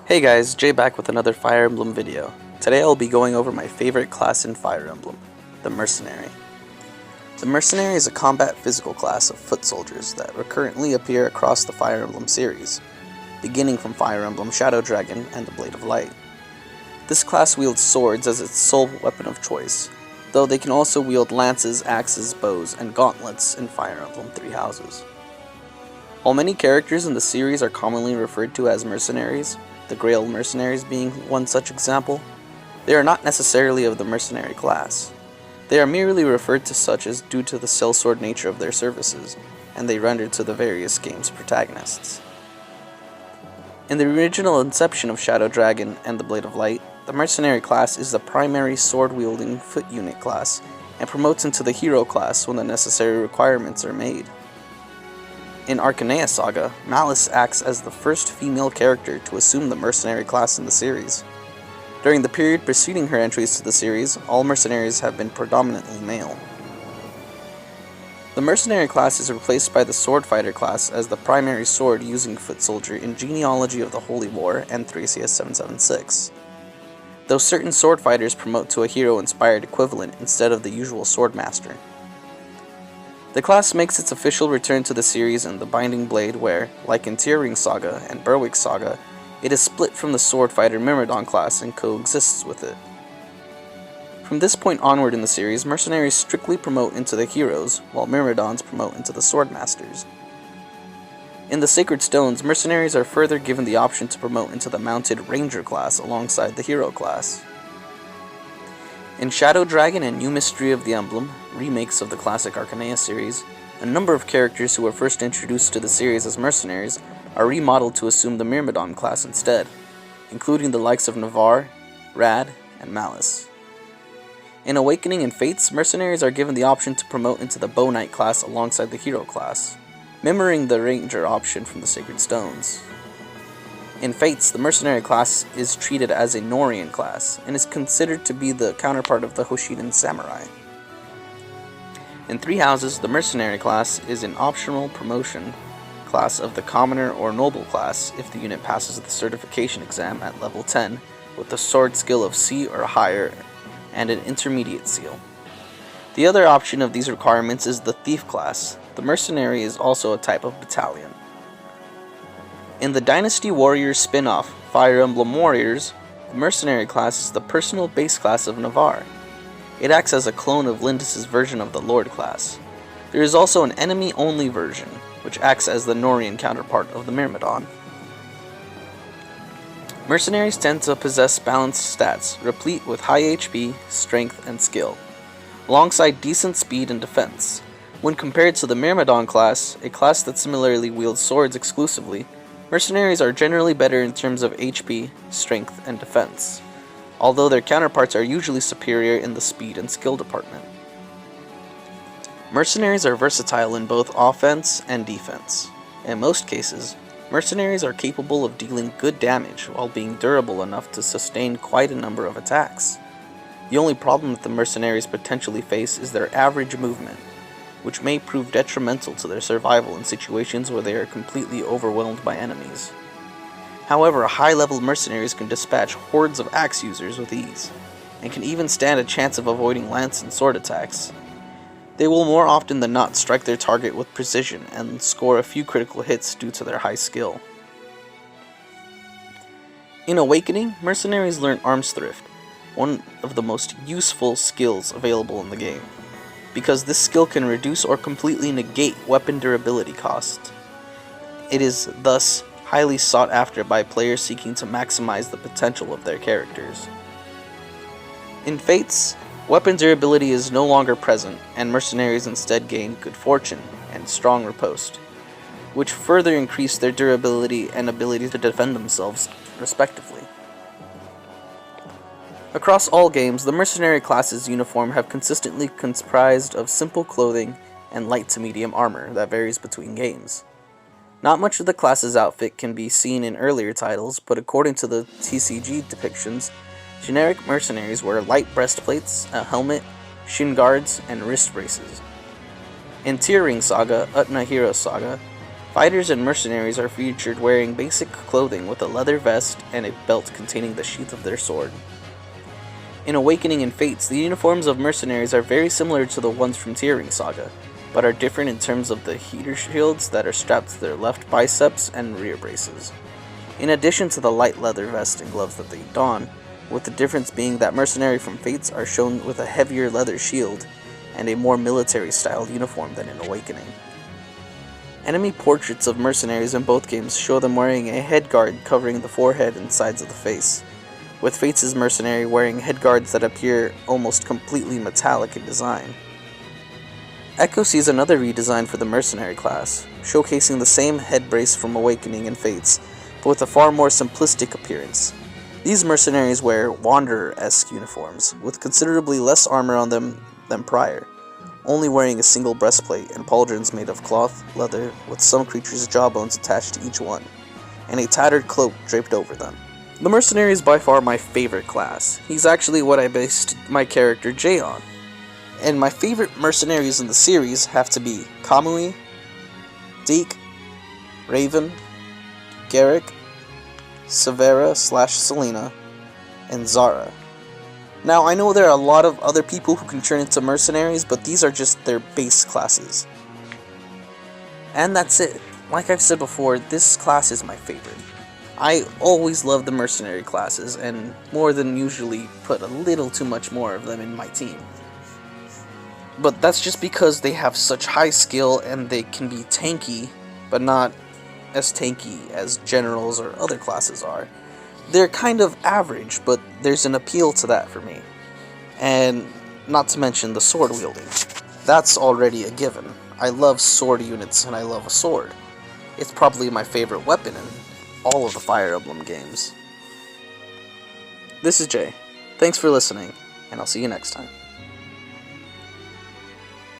Hey guys, Jay back with another Fire Emblem video. Today I'll be going over my favorite class in Fire Emblem, the Mercenary. The Mercenary is a combat physical class of foot soldiers that recurrently appear across the Fire Emblem series, beginning from Fire Emblem Shadow Dragon and the Blade of Light. This class wields swords as its sole weapon of choice, though they can also wield lances, axes, bows, and gauntlets in Fire Emblem Three Houses. While many characters in the series are commonly referred to as mercenaries, the Grail Mercenaries being one such example, they are not necessarily of the mercenary class. They are merely referred to such as due to the sellsword nature of their services, and they render to the various game's protagonists. In the original inception of Shadow Dragon and the Blade of Light, the mercenary class is the primary sword-wielding foot unit class, and promotes into the hero class when the necessary requirements are made. In Arcanea Saga, Malice acts as the first female character to assume the mercenary class in the series. During the period preceding her entries to the series, all mercenaries have been predominantly male. The mercenary class is replaced by the sword fighter class as the primary sword-using foot soldier in Genealogy of the Holy War and Thracia 776. Though certain sword fighters promote to a hero-inspired equivalent instead of the usual swordmaster. The class makes its official return to the series in the Binding Blade where, like in Tearring Saga and Berwick Saga, it is split from the sword fighter Myrmidon class and coexists with it. From this point onward in the series, mercenaries strictly promote into the heroes, while Myrmidons promote into the swordmasters. In the Sacred Stones, mercenaries are further given the option to promote into the mounted ranger class alongside the hero class. In Shadow Dragon and New Mystery of the Emblem, remakes of the classic Arcanea series, a number of characters who were first introduced to the series as mercenaries are remodeled to assume the Myrmidon class instead, including the likes of Navarre, Rad, and Malice. In Awakening and Fates, mercenaries are given the option to promote into the Bow Knight class alongside the hero class, mirroring the ranger option from the Sacred Stones. In Fates, the mercenary class is treated as a Nohrian class, and is considered to be the counterpart of the Hoshidan Samurai. In Three Houses, the mercenary class is an optional promotion class of the commoner or noble class if the unit passes the certification exam at level 10 with the sword skill of C or higher and an intermediate seal. The other option of these requirements is the thief class. The mercenary is also a type of battalion. In the Dynasty Warriors spin-off, Fire Emblem Warriors, the mercenary class is the personal base class of Navarre. It acts as a clone of Lindis' version of the Lord class. There is also an enemy-only version, which acts as the Nohrian counterpart of the Myrmidon. Mercenaries tend to possess balanced stats, replete with high HP, strength, and skill, alongside decent speed and defense. When compared to the Myrmidon class, a class that similarly wields swords exclusively, mercenaries are generally better in terms of HP, strength, and defense, although their counterparts are usually superior in the speed and skill department. Mercenaries are versatile in both offense and defense. In most cases, mercenaries are capable of dealing good damage while being durable enough to sustain quite a number of attacks. The only problem that the mercenaries potentially face is their average movement, which may prove detrimental to their survival in situations where they are completely overwhelmed by enemies. However, high-level mercenaries can dispatch hordes of axe users with ease, and can even stand a chance of avoiding lance and sword attacks. They will more often than not strike their target with precision and score a few critical hits due to their high skill. In Awakening, mercenaries learn Arms Thrift, one of the most useful skills available in the game, because this skill can reduce or completely negate weapon durability cost. It is thus highly sought after by players seeking to maximize the potential of their characters. In Fates, weapon durability is no longer present, and mercenaries instead gain Good Fortune and Strong Riposte, which further increase their durability and ability to defend themselves, respectively. Across all games, the mercenary class's uniform have consistently comprised of simple clothing and light to medium armor that varies between games. Not much of the class's outfit can be seen in earlier titles, but according to the TCG depictions, generic mercenaries wear light breastplates, a helmet, shin guards, and wrist braces. In Tearring Saga, Utna Hero Saga, Fighters and mercenaries are featured wearing basic clothing with a leather vest and a belt containing the sheath of their sword. In Awakening and Fates, the uniforms of mercenaries are very similar to the ones from Tearing Saga, but are different in terms of the heater shields that are strapped to their left biceps and rear braces, in addition to the light leather vest and gloves that they don, with the difference being that mercenary from Fates are shown with a heavier leather shield and a more military-styled uniform than in Awakening. Enemy portraits of mercenaries in both games show them wearing a headguard covering the forehead and sides of the face, with Fates' mercenary wearing headguards that appear almost completely metallic in design. Echo sees another redesign for the mercenary class, showcasing the same head brace from Awakening and Fates, but with a far more simplistic appearance. These mercenaries wear Wanderer-esque uniforms, with considerably less armor on them than prior, only wearing a single breastplate and pauldrons made of cloth, leather, with some creatures' jawbones attached to each one, and a tattered cloak draped over them. The mercenary is by far my favorite class. He's actually what I based my character Jay on. And my favorite mercenaries in the series have to be Kamui, Deke, Raven, Garrick, Severa/Selena, and Zara. Now, I know there are a lot of other people who can turn into mercenaries, but these are just their base classes. And that's it. Like I've said before, this class is my favorite. I always love the mercenary classes, and more than usually put a little too much more of them in my team. But that's just because they have such high skill and they can be tanky, but not as tanky as generals or other classes are. They're kind of average, but there's an appeal to that for me. And not to mention the sword wielding. That's already a given. I love sword units and I love a sword. It's probably my favorite weapon in all of the Fire Emblem games. This is Jay. Thanks for listening, and I'll see you next time.